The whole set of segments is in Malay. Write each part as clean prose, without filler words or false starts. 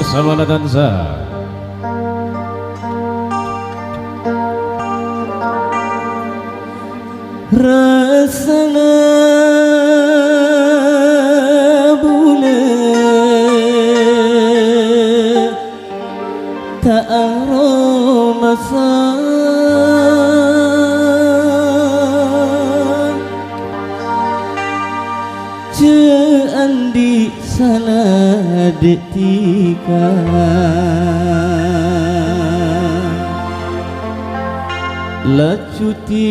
bersama Nadanza. Rasana bulan tak aroma andi salah detika la cuti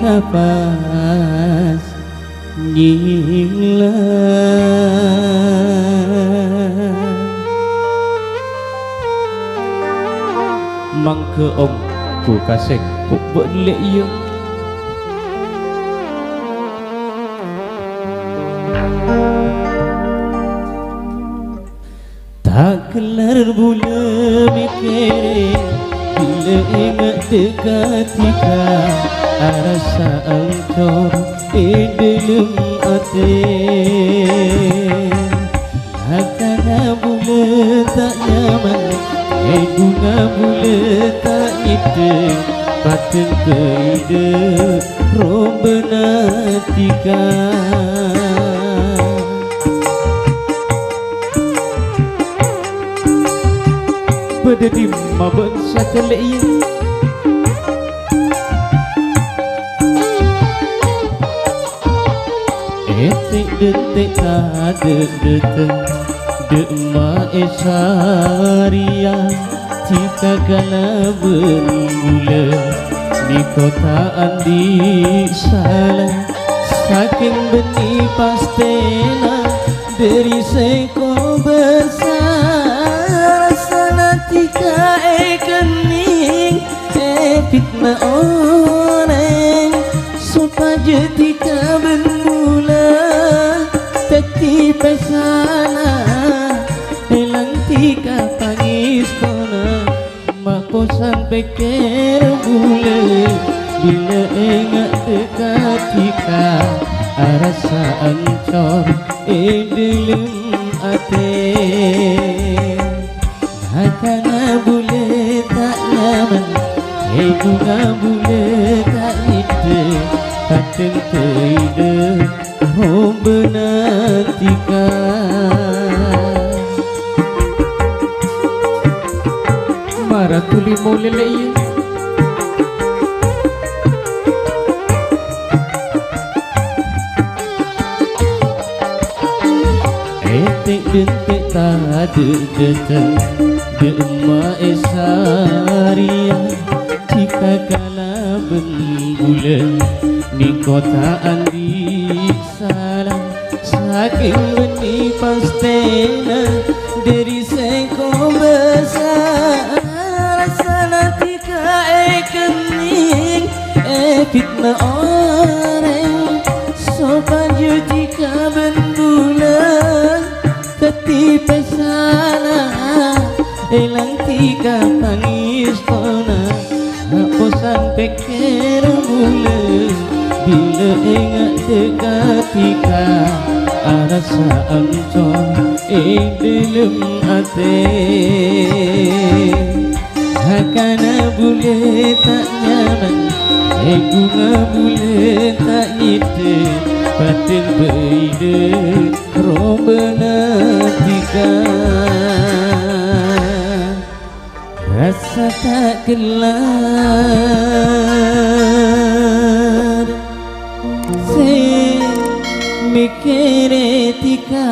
kapas nyingla mangke om ku kasih ku boleh iya tak kelar bulan mikir bila ingat dekat tika rasa ancor dalam hati hakana bulan tak nyaman bunga bulan tak ide pateng keide rombena tika berdedi mabun satelit etik detik tak detek Dema esaria Cika kala berbulan Di kota andi salah Saking benih pastena Dari seko besar Sana tika kening fitnah orang Supaya tika bermula Teti pesana Hilang tika pangis kona Mako sampai kera bulan Bila ingat dekat tika Rasa ancor dalam hati Hakana boleh tak nyaman bunga boleh tak ide Pateng keide rombena tika marah tuli mau lelei etik detik tak detek Dema esaria Jika kala berbulan Ni kota andi salah Saking benih pastena Dari seko besar Sana tika kening fitnah orang Sopan jika berbulan Teti pesana Elang tika pangis kona Apa sampai kera bulan Bila ingat dekat tika Rasa ancor dalam hati Hakana boleh tak nyaman bunga boleh tak ide Pateng beide rombena tika Rasa tak kelar Se mikir tika